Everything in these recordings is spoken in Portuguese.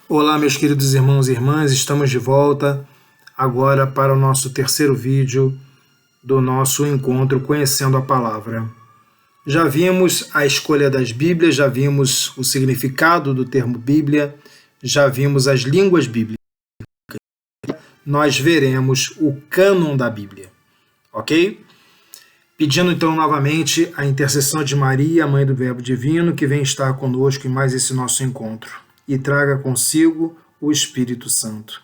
Olá, meus queridos irmãos e irmãs, estamos de volta agora para o nosso terceiro vídeo do nosso encontro Conhecendo a Palavra. Já vimos a escolha das Bíblias, já vimos o significado do termo Bíblia, já vimos as línguas bíblicas. Nós veremos o cânon da Bíblia, ok? Pedindo então novamente a intercessão de Maria, Mãe do Verbo Divino, que vem estar conosco em mais esse nosso encontro e traga consigo o Espírito Santo.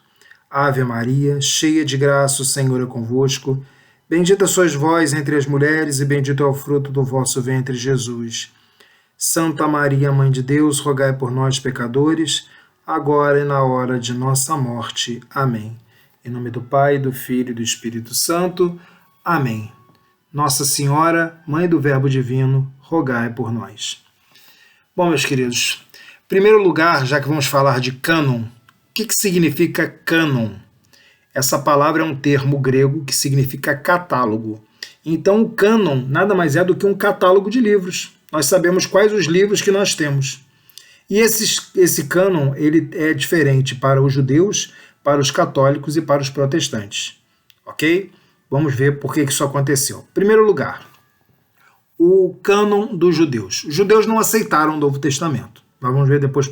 Ave Maria, cheia de graça, o Senhor é convosco. Bendita sois vós entre as mulheres e bendito é o fruto do vosso ventre, Jesus. Santa Maria, Mãe de Deus, rogai por nós, pecadores, agora e na hora de nossa morte. Amém. Em nome do Pai, do Filho e do Espírito Santo. Amém. Nossa Senhora, Mãe do Verbo Divino, rogai por nós. Bom, meus queridos, em primeiro lugar, já que vamos falar de cânon, o que significa cânon? Essa palavra é um termo grego que significa catálogo. Então, o cânon nada mais é do que um catálogo de livros. Nós sabemos quais os livros que nós temos. E esse cânon ele é diferente para os judeus, para os católicos e para os protestantes. Ok? Vamos ver por que isso aconteceu. Em primeiro lugar, o cânon dos judeus. Os judeus não aceitaram o Novo Testamento. Nós vamos ver depois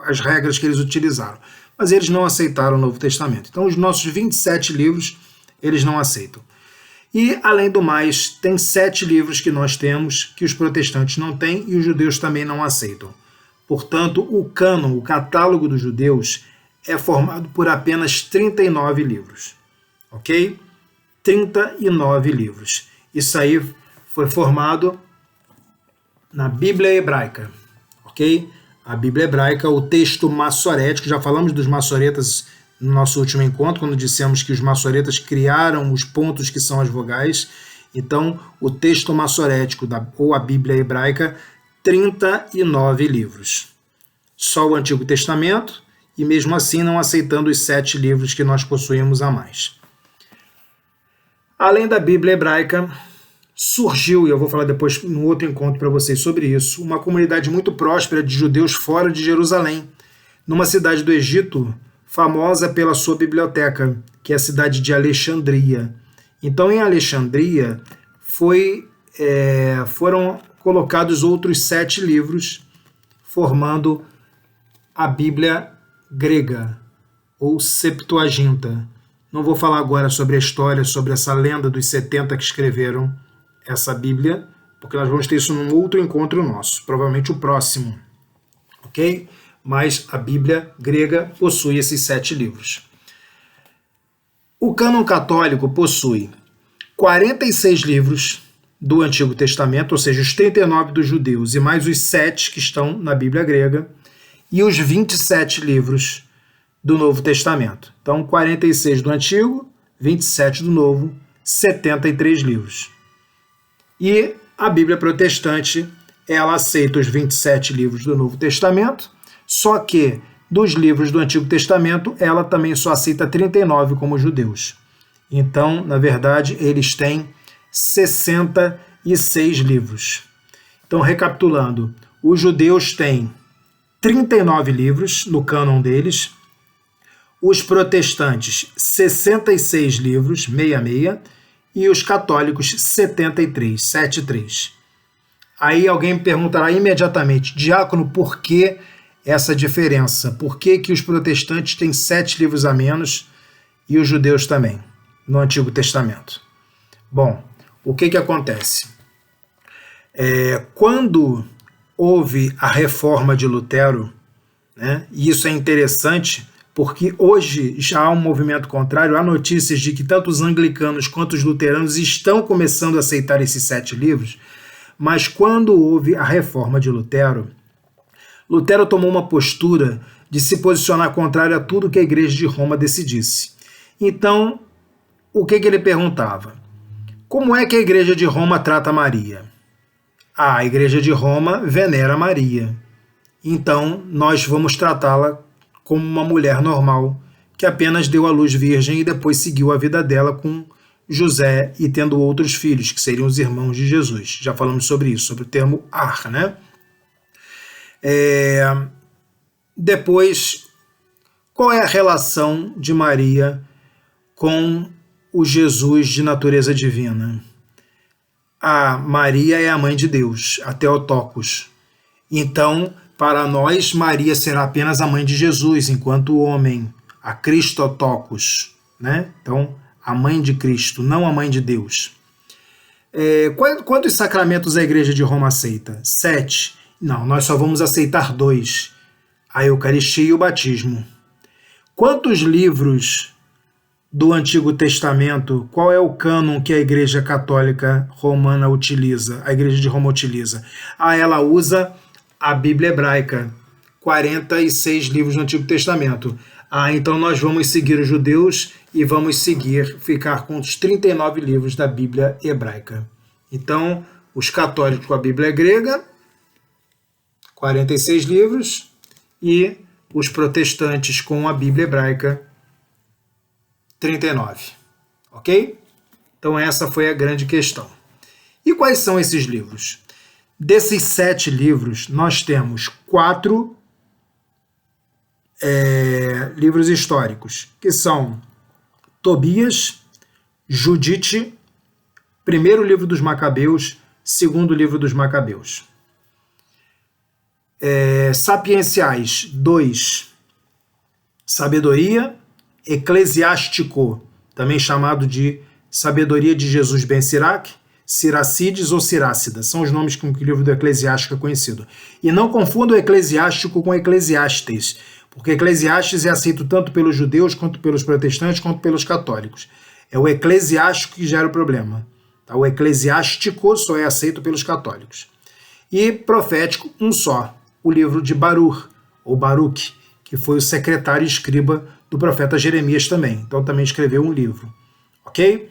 as regras que eles utilizaram. Mas eles não aceitaram o Novo Testamento. Então, os nossos 27 livros, eles não aceitam. E, além do mais, tem 7 livros que nós temos, que os protestantes não têm e os judeus também não aceitam. Portanto, o cânon, o catálogo dos judeus, é formado por apenas 39 livros. Ok? 39 livros. Isso aí foi formado na Bíblia hebraica. Ok? A Bíblia hebraica, o texto massorético, já falamos dos massoretas no nosso último encontro, quando dissemos que os massoretas criaram os pontos que são as vogais. Então, o texto massorético, ou a Bíblia hebraica, 39 livros. Só o Antigo Testamento, e mesmo assim não aceitando os 7 livros que nós possuímos a mais. Além da Bíblia hebraica, surgiu, e eu vou falar depois no outro encontro para vocês sobre isso, uma comunidade muito próspera de judeus fora de Jerusalém, numa cidade do Egito, famosa pela sua biblioteca, que é a cidade de Alexandria. Então, em Alexandria, foram colocados outros 7 livros, formando a Bíblia grega, ou Septuaginta. Não vou falar agora sobre a história, sobre essa lenda dos 70 que escreveram essa Bíblia, porque nós vamos ter isso num outro encontro nosso, provavelmente o próximo, ok? Mas a Bíblia grega possui esses 7 livros. O cânon católico possui 46 livros do Antigo Testamento, ou seja, os 39 dos judeus e mais os 7 que estão na Bíblia grega, e os 27 livros do Novo Testamento. Então, 46 do Antigo, 27 do Novo, 73 livros. E a Bíblia protestante, ela aceita os 27 livros do Novo Testamento, só que dos livros do Antigo Testamento, ela também só aceita 39 como judeus. Então, na verdade, eles têm 66 livros. Então, recapitulando, os judeus têm 39 livros no cânon deles, os protestantes 66 livros, 66, e os católicos 73, 73. Aí alguém me perguntará imediatamente, diácono, por que essa diferença? Por que os protestantes têm 7 livros a menos e os judeus também, no Antigo Testamento? Bom, o que acontece? Quando houve a reforma de Lutero, né, e isso é interessante, porque hoje já há um movimento contrário, há notícias de que tanto os anglicanos quanto os luteranos estão começando a aceitar esses 7 livros, mas quando houve a reforma de Lutero, Lutero tomou uma postura de se posicionar contrário a tudo que a Igreja de Roma decidisse. Então, o que ele perguntava? Como é que a Igreja de Roma trata Maria? A Igreja de Roma venera Maria. Então, nós vamos tratá-la como uma mulher normal, que apenas deu à luz virgem e depois seguiu a vida dela com José e tendo outros filhos, que seriam os irmãos de Jesus. Já falamos sobre isso, sobre o termo ar, né? Depois, qual é a relação de Maria com o Jesus de natureza divina? A Maria é a mãe de Deus, a Theotokos. Então, para nós, Maria será apenas a mãe de Jesus, enquanto homem, a Christotokos, né? Então, a mãe de Cristo, não a mãe de Deus. Quantos sacramentos a Igreja de Roma aceita? 7. Não, nós só vamos aceitar 2. A Eucaristia e o batismo. Quantos livros do Antigo Testamento, qual é o cânon que a Igreja Católica Romana utiliza, a Igreja de Roma utiliza? Ela usa a Bíblia Hebraica, 46 livros do Antigo Testamento. Então nós vamos seguir os judeus e vamos ficar com os 39 livros da Bíblia Hebraica. Então, os católicos com a Bíblia grega, 46 livros, e os protestantes com a Bíblia Hebraica, 39. Ok? Então essa foi a grande questão. E quais são esses livros? Desses 7 livros, nós temos 4 livros históricos, que são Tobias, Judite, primeiro livro dos Macabeus, segundo livro dos Macabeus. Sapienciais, 2. Sabedoria, Eclesiástico, também chamado de Sabedoria de Jesus ben Sirac, Siracides ou Sirácida, são os nomes com que o livro do Eclesiástico é conhecido. E não confunda o Eclesiástico com Eclesiastes, porque Eclesiastes é aceito tanto pelos judeus, quanto pelos protestantes, quanto pelos católicos. É o Eclesiástico que gera o problema. Tá? O Eclesiástico só é aceito pelos católicos. E profético, um só, o livro de Baruch, ou Baruch, que foi o secretário e escriba do profeta Jeremias também. Então também escreveu um livro. Ok?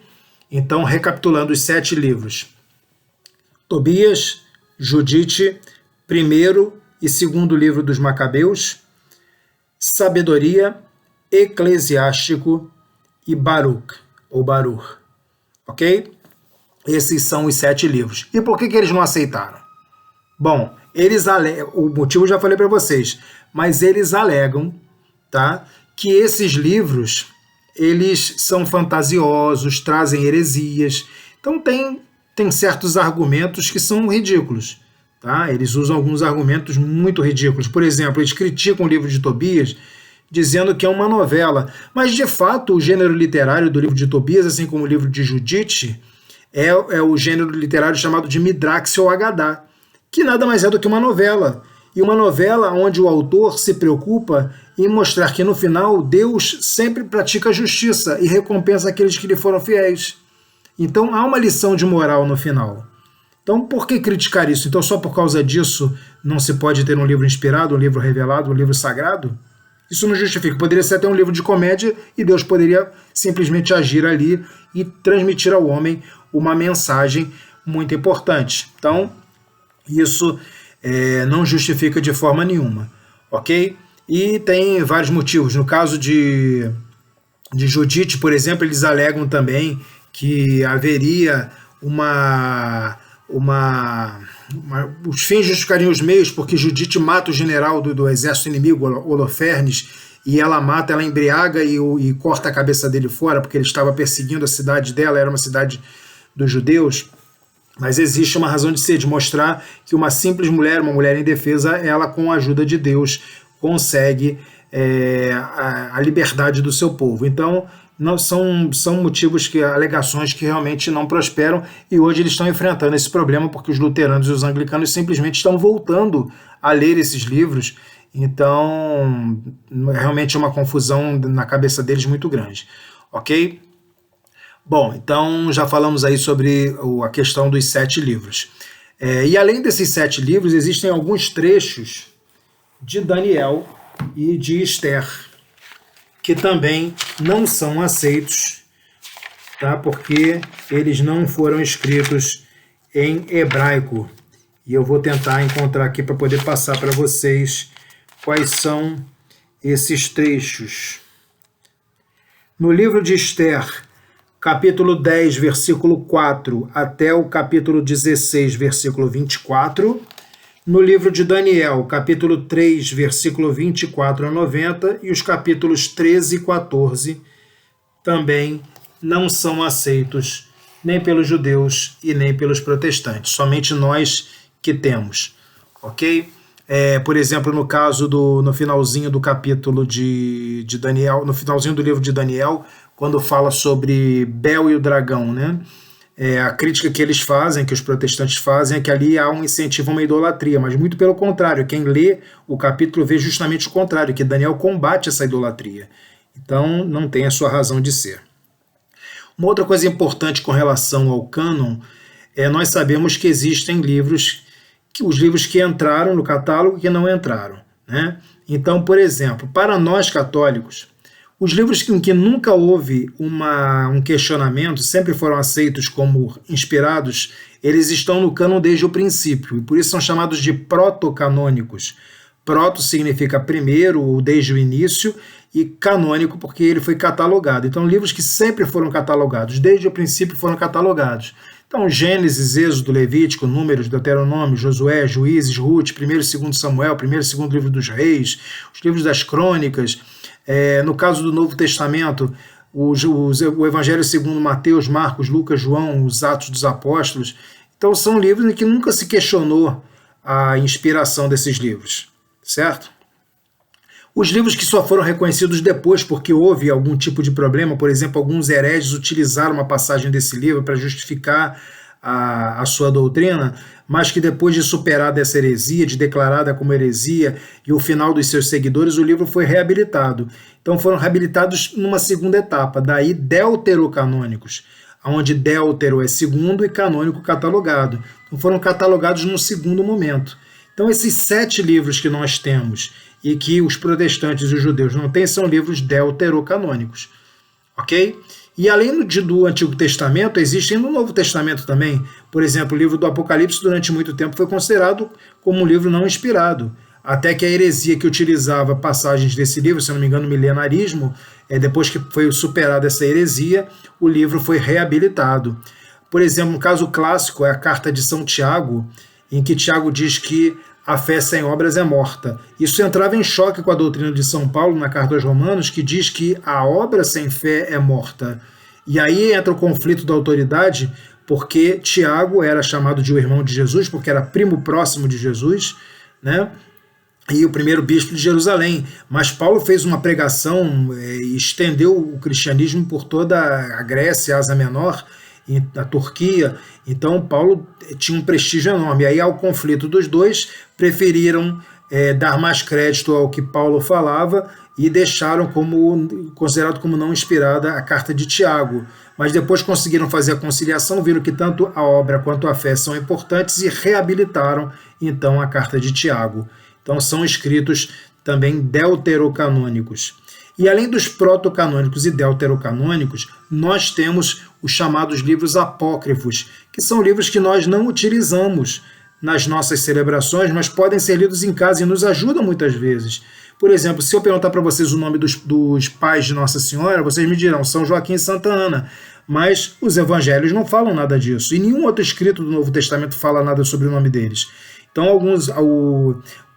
Então, recapitulando os 7 livros. Tobias, Judite, primeiro e segundo livro dos Macabeus, Sabedoria, Eclesiástico e Baruch, ou Baruch. Ok? Esses são os 7 livros. E por que eles não aceitaram? Bom, o motivo eu já falei para vocês, mas eles alegam, tá, que esses livros eles são fantasiosos, trazem heresias. Então tem certos argumentos que são ridículos. Tá? Eles usam alguns argumentos muito ridículos. Por exemplo, eles criticam o livro de Tobias dizendo que é uma novela. Mas, de fato, o gênero literário do livro de Tobias, assim como o livro de Judite, é o gênero literário chamado de Midrax ou Agadá, que nada mais é do que uma novela. E uma novela onde o autor se preocupa em mostrar que, no final, Deus sempre pratica justiça e recompensa aqueles que lhe foram fiéis. Então, há uma lição de moral no final. Então, por que criticar isso? Então, só por causa disso não se pode ter um livro inspirado, um livro revelado, um livro sagrado? Isso não justifica. Poderia ser até um livro de comédia e Deus poderia simplesmente agir ali e transmitir ao homem uma mensagem muito importante. Então, isso não justifica de forma nenhuma, ok? E tem vários motivos. No caso de Judite, por exemplo, eles alegam também que haveria os fins justificariam os meios, porque Judite mata o general do exército inimigo, Holofernes, e ela embriaga e corta a cabeça dele fora, porque ele estava perseguindo a cidade dela, era uma cidade dos judeus. Mas existe uma razão de ser, de mostrar que uma simples mulher, uma mulher indefesa, ela, com a ajuda de Deus, consegue a liberdade do seu povo. Então, não são motivos, alegações que realmente não prosperam, e hoje eles estão enfrentando esse problema porque os luteranos e os anglicanos simplesmente estão voltando a ler esses livros. Então, realmente é uma confusão na cabeça deles muito grande. Ok? Bom, então já falamos aí sobre a questão dos 7 livros. E além desses 7 livros, existem alguns trechos de Daniel e de Esther, que também não são aceitos, tá? Porque eles não foram escritos em hebraico. E eu vou tentar encontrar aqui para poder passar para vocês quais são esses trechos. No livro de Esther, capítulo 10, versículo 4, até o capítulo 16, versículo 24. no livro de Daniel, capítulo 3, versículo 24 a 90, e os capítulos 13 e 14 também não são aceitos nem pelos judeus e nem pelos protestantes, somente nós que temos, ok? Por exemplo, no caso no finalzinho do capítulo de Daniel, no finalzinho do livro de Daniel, quando fala sobre Bel e o dragão, né? A crítica que eles fazem, que os protestantes fazem, é que ali há um incentivo a uma idolatria, mas muito pelo contrário, quem lê o capítulo vê justamente o contrário, que Daniel combate essa idolatria. Então, não tem a sua razão de ser. Uma outra coisa importante com relação ao cânon nós sabemos que existem livros, os livros que entraram no catálogo e que não entraram, né? Então, por exemplo, para nós católicos, os livros em que nunca houve um questionamento, sempre foram aceitos como inspirados, eles estão no cânon desde o princípio, e por isso são chamados de protocanônicos. Proto significa primeiro, ou desde o início, e canônico porque ele foi catalogado. Então, livros que sempre foram catalogados, desde o princípio foram catalogados. Então, Gênesis, Êxodo, Levítico, Números, Deuteronômio, Josué, Juízes, Ruth, 1º e 2º Samuel, 1º e 2º livro dos Reis, os livros das Crônicas. No caso do Novo Testamento, o Evangelho segundo Mateus, Marcos, Lucas, João, os Atos dos Apóstolos. Então, são livros em que nunca se questionou a inspiração desses livros, certo? Os livros que só foram reconhecidos depois porque houve algum tipo de problema, por exemplo, alguns hereges utilizaram uma passagem desse livro para justificar a sua doutrina, mas que depois de superada essa heresia, de declarada como heresia e o final dos seus seguidores, o livro foi reabilitado. Então foram reabilitados numa segunda etapa, daí deuterocanônicos, onde deutero é segundo e canônico catalogado. Então foram catalogados num segundo momento. Então esses 7 livros que nós temos e que os protestantes e os judeus não têm são livros deuterocanônicos, ok? E além do Antigo Testamento, existem no Novo Testamento também. Por exemplo, o livro do Apocalipse durante muito tempo foi considerado como um livro não inspirado, até que a heresia que utilizava passagens desse livro, se não me engano, o milenarismo, depois que foi superada essa heresia, o livro foi reabilitado. Por exemplo, um caso clássico é a carta de São Tiago, em que Tiago diz que a fé sem obras é morta. Isso entrava em choque com a doutrina de São Paulo na carta aos Romanos, que diz que a obra sem fé é morta. E aí entra o conflito da autoridade, porque Tiago era chamado de o irmão de Jesus, porque era primo próximo de Jesus, né? E o primeiro bispo de Jerusalém. Mas Paulo fez uma pregação e estendeu o cristianismo por toda a Grécia, Ásia Menor, a Turquia. Então Paulo tinha um prestígio enorme. E aí, ao conflito dos dois, preferiram dar mais crédito ao que Paulo falava e deixaram considerado como não inspirada a carta de Tiago. Mas depois conseguiram fazer a conciliação, viram que tanto a obra quanto a fé são importantes e reabilitaram então a carta de Tiago. Então são escritos também deuterocanônicos. E além dos protocanônicos e deuterocanônicos, nós temos os chamados livros apócrifos, que são livros que nós não utilizamos nas nossas celebrações, mas podem ser lidos em casa e nos ajudam muitas vezes. Por exemplo, se eu perguntar para vocês o nome dos pais de Nossa Senhora, vocês me dirão São Joaquim e Santa Ana, mas os evangelhos não falam nada disso, e nenhum outro escrito do Novo Testamento fala nada sobre o nome deles. Então,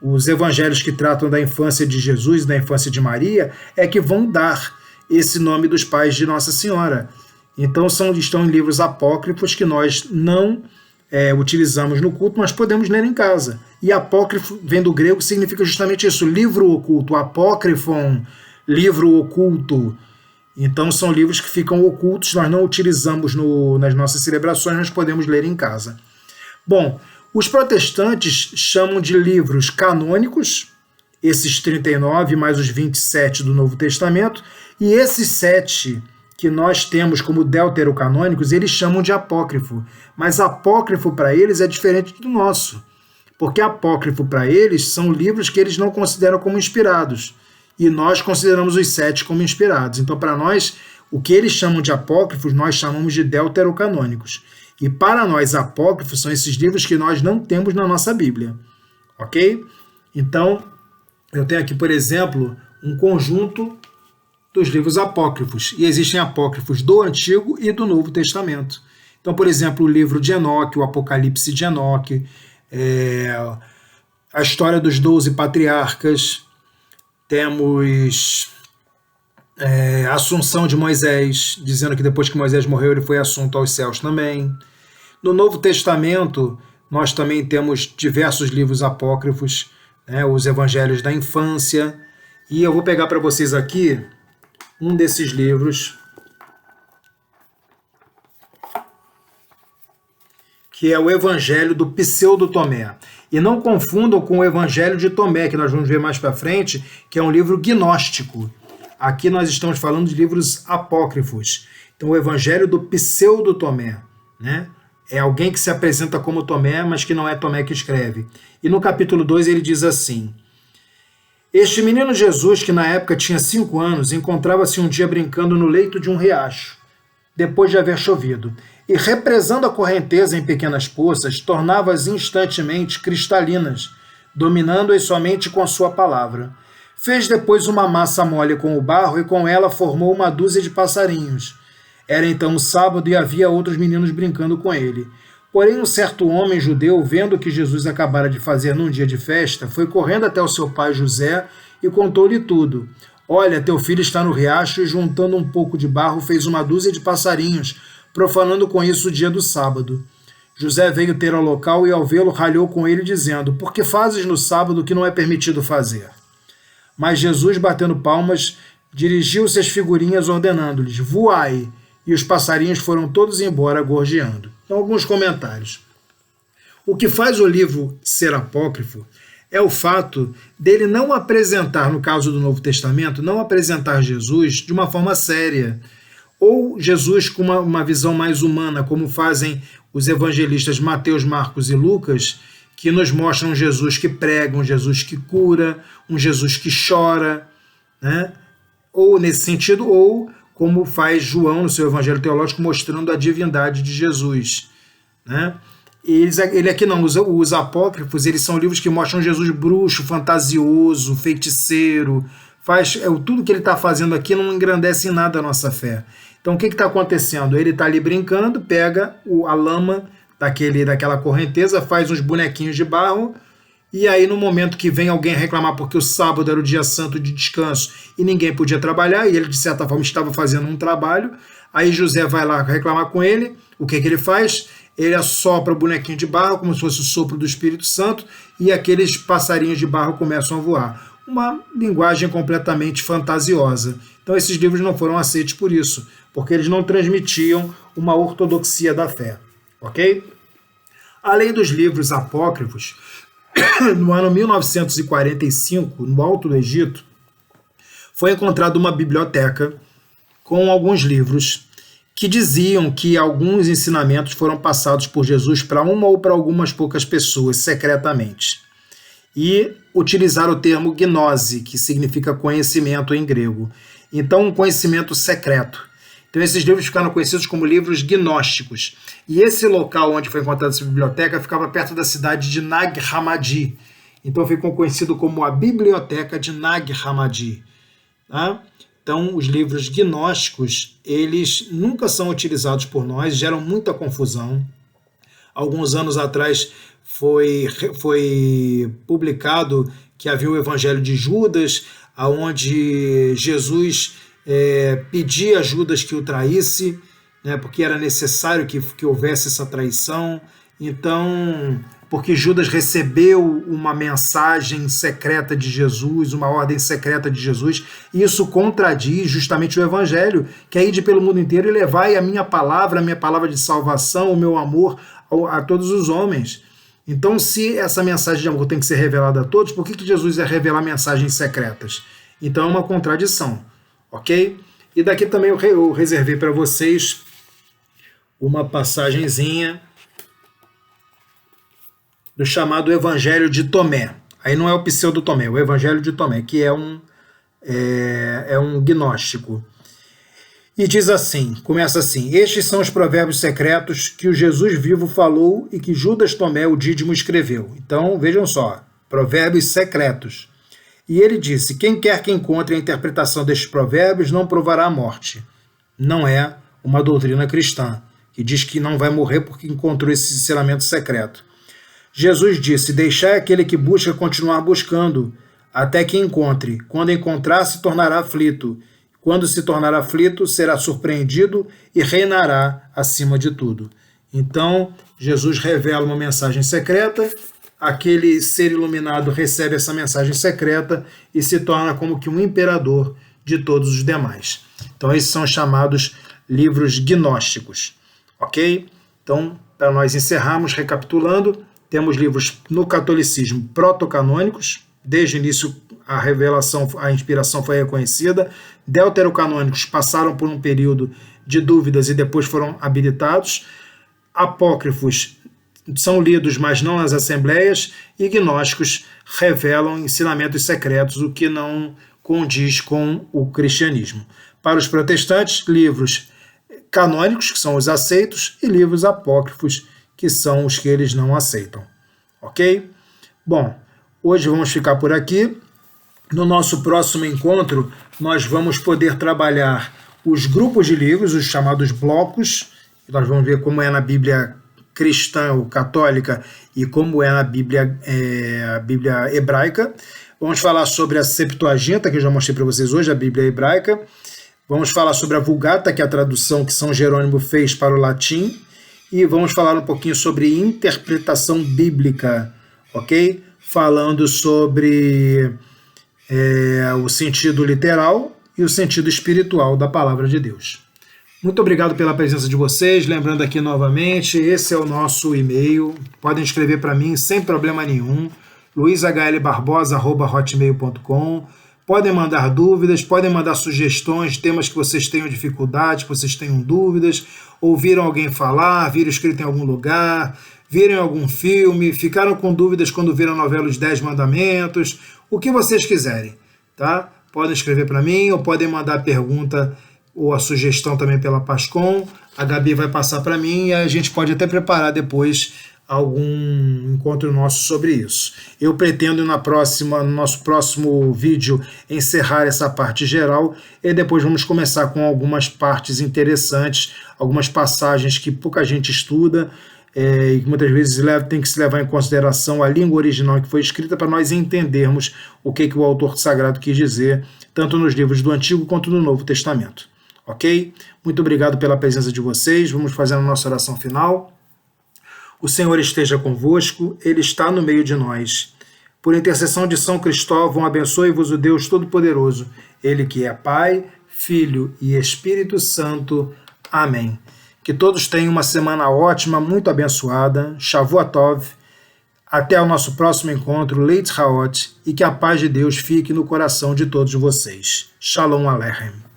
os evangelhos que tratam da infância de Jesus e da infância de Maria é que vão dar esse nome dos pais de Nossa Senhora. Então, estão em livros apócrifos que nós não utilizamos no culto, mas podemos ler em casa. E apócrifo vem do grego, significa justamente isso, livro oculto, apócrifon, livro oculto. Então são livros que ficam ocultos, nós não utilizamos nas nossas celebrações, mas podemos ler em casa. Bom, os protestantes chamam de livros canônicos, esses 39 mais os 27 do Novo Testamento, e esses 7 que nós temos como deuterocanônicos, eles chamam de apócrifo. Mas apócrifo para eles é diferente do nosso, porque apócrifo para eles são livros que eles não consideram como inspirados, e nós consideramos os 7 como inspirados. Então, para nós, o que eles chamam de apócrifos, nós chamamos de deuterocanônicos. E para nós, apócrifos são esses livros que nós não temos na nossa Bíblia. Ok? Então, eu tenho aqui, por exemplo, um conjunto dos livros apócrifos. E existem apócrifos do Antigo e do Novo Testamento. Então, por exemplo, o livro de Enoque, o Apocalipse de Enoque, a história dos 12 patriarcas, temos a assunção de Moisés, dizendo que depois que Moisés morreu ele foi assunto aos céus também. No Novo Testamento, nós também temos diversos livros apócrifos, os evangelhos da infância, e eu vou pegar para vocês aqui um desses livros, que é o Evangelho do Pseudo Tomé. E não confundam com o Evangelho de Tomé, que nós vamos ver mais para frente, que é um livro gnóstico. Aqui nós estamos falando de livros apócrifos. Então, o Evangelho do Pseudo Tomé, é alguém que se apresenta como Tomé, mas que não é Tomé que escreve. E no capítulo 2 ele diz assim: este menino Jesus, que na época tinha 5 anos, encontrava-se um dia brincando no leito de um riacho, depois de haver chovido, e represando a correnteza em pequenas poças, tornava-as instantemente cristalinas, dominando-as somente com a sua palavra. Fez depois uma massa mole com o barro e com ela formou uma dúzia de passarinhos. Era então o sábado e havia outros meninos brincando com ele. Porém, um certo homem judeu, vendo o que Jesus acabara de fazer num dia de festa, foi correndo até o seu pai José e contou-lhe tudo. Olha, teu filho está no riacho e, juntando um pouco de barro, fez uma dúzia de passarinhos, profanando com isso o dia do sábado. José veio ter ao local e, ao vê-lo, ralhou com ele, dizendo: por que fazes no sábado o que não é permitido fazer? Mas Jesus, batendo palmas, dirigiu-se às figurinhas, ordenando-lhes: voai! E os passarinhos foram todos embora, gorjeando. Então, alguns comentários. O que faz o livro ser apócrifo é o fato dele não apresentar, no caso do Novo Testamento, não apresentar Jesus de uma forma séria, ou Jesus com uma visão mais humana, como fazem os evangelistas Mateus, Marcos e Lucas, que nos mostram um Jesus que prega, um Jesus que cura, um Jesus que chora, ou nesse sentido, ou como faz João no seu Evangelho Teológico, mostrando a divindade de Jesus. Ele aqui não, os apócrifos, eles são livros que mostram Jesus bruxo, fantasioso, feiticeiro, tudo que ele está fazendo aqui não engrandece em nada a nossa fé. Então o que está acontecendo? Ele está ali brincando, pega a lama daquela correnteza, faz uns bonequinhos de barro, e aí no momento que vem alguém reclamar porque o sábado era o dia santo de descanso e ninguém podia trabalhar, e ele de certa forma estava fazendo um trabalho, aí José vai lá reclamar com ele. O que ele faz? Ele assopra o bonequinho de barro como se fosse o sopro do Espírito Santo, e aqueles passarinhos de barro começam a voar. Uma linguagem completamente fantasiosa. Então esses livros não foram aceitos por isso, porque eles não transmitiam uma ortodoxia da fé. Ok? Além dos livros apócrifos, no ano 1945, no Alto do Egito, foi encontrada uma biblioteca com alguns livros que diziam que alguns ensinamentos foram passados por Jesus para uma ou para algumas poucas pessoas, secretamente. E utilizaram o termo gnose, que significa conhecimento em grego. Então, um conhecimento secreto. Então, esses livros ficaram conhecidos como livros gnósticos. E esse local onde foi encontrada essa biblioteca ficava perto da cidade de Nag Hammadi. Então, ficou conhecido como a Biblioteca de Nag Hammadi. Então, os livros gnósticos, eles nunca são utilizados por nós, geram muita confusão. Alguns anos atrás foi publicado que havia o Evangelho de Judas, onde Jesus pedia a Judas que o traísse, porque era necessário que houvesse essa traição. Então, porque Judas recebeu uma mensagem secreta de Jesus, uma ordem secreta de Jesus, e isso contradiz justamente o Evangelho, que é ir pelo mundo inteiro e levai a minha palavra de salvação, o meu amor a todos os homens. Então, se essa mensagem de amor tem que ser revelada a todos, por que Jesus ia revelar mensagens secretas? Então, é uma contradição. Ok? E daqui também eu reservei para vocês uma passagenzinha do chamado Evangelho de Tomé. Aí não é o Pseudo Tomé, é o Evangelho de Tomé, que é um gnóstico. E diz assim, começa assim: estes são os provérbios secretos que o Jesus vivo falou e que Judas Tomé, o dídimo, escreveu. Então, vejam só, provérbios secretos. E ele disse: quem quer que encontre a interpretação destes provérbios não provará a morte. Não é uma doutrina cristã, que diz que não vai morrer porque encontrou esse ensinamento secreto. Jesus disse: deixai aquele que busca continuar buscando, até que encontre. Quando encontrar, se tornará aflito. Quando se tornar aflito, será surpreendido e reinará acima de tudo. Então, Jesus revela uma mensagem secreta, aquele ser iluminado recebe essa mensagem secreta e se torna como que um imperador de todos os demais. Então, esses são chamados livros gnósticos, ok? Então, para nós encerrarmos, recapitulando, temos livros no catolicismo protocanônicos, desde o início a revelação, a inspiração foi reconhecida, deuterocanônicos passaram por um período de dúvidas e depois foram habilitados, apócrifos são lidos, mas não nas assembleias, e gnósticos revelam ensinamentos secretos, o que não condiz com o cristianismo. Para os protestantes, livros canônicos, que são os aceitos, e livros apócrifos, que são os que eles não aceitam. Ok? Bom, hoje vamos ficar por aqui. No nosso próximo encontro, nós vamos poder trabalhar os grupos de livros, os chamados blocos. Nós vamos ver como é na Bíblia cristã ou católica e como é na Bíblia, a Bíblia hebraica. Vamos falar sobre a Septuaginta, que eu já mostrei para vocês hoje, a Bíblia hebraica. Vamos falar sobre a Vulgata, que é a tradução que São Jerônimo fez para o latim. E vamos falar um pouquinho sobre interpretação bíblica, ok? Falando sobre o sentido literal e o sentido espiritual da palavra de Deus. Muito obrigado pela presença de vocês. Lembrando aqui novamente, esse é o nosso e-mail. Podem escrever para mim sem problema nenhum. luizahlbarbosa@hotmail.com. Podem mandar dúvidas, podem mandar sugestões, temas que vocês tenham dificuldade, que vocês tenham dúvidas, ouviram alguém falar, viram escrito em algum lugar, viram em algum filme, ficaram com dúvidas quando viram a novela Os 10 Mandamentos, o que vocês quiserem, tá? Podem escrever para mim ou podem mandar a pergunta ou a sugestão também pela Pascom. A Gabi vai passar para mim e a gente pode até preparar depois algum encontro nosso sobre isso. Eu pretendo no nosso próximo vídeo encerrar essa parte geral e depois vamos começar com algumas partes interessantes, algumas passagens que pouca gente estuda e que muitas vezes tem que se levar em consideração a língua original que foi escrita para nós entendermos o que o autor sagrado quis dizer, tanto nos livros do Antigo quanto do Novo Testamento. Ok? Muito obrigado pela presença de vocês. Vamos fazer a nossa oração final. O Senhor esteja convosco, Ele está no meio de nós. Por intercessão de São Cristóvão, abençoe-vos o Deus Todo-Poderoso, Ele que é Pai, Filho e Espírito Santo. Amém. Que todos tenham uma semana ótima, muito abençoada. Shavua Tov. Até o nosso próximo encontro, Leit Haot, e que a paz de Deus fique no coração de todos vocês. Shalom Aleichem.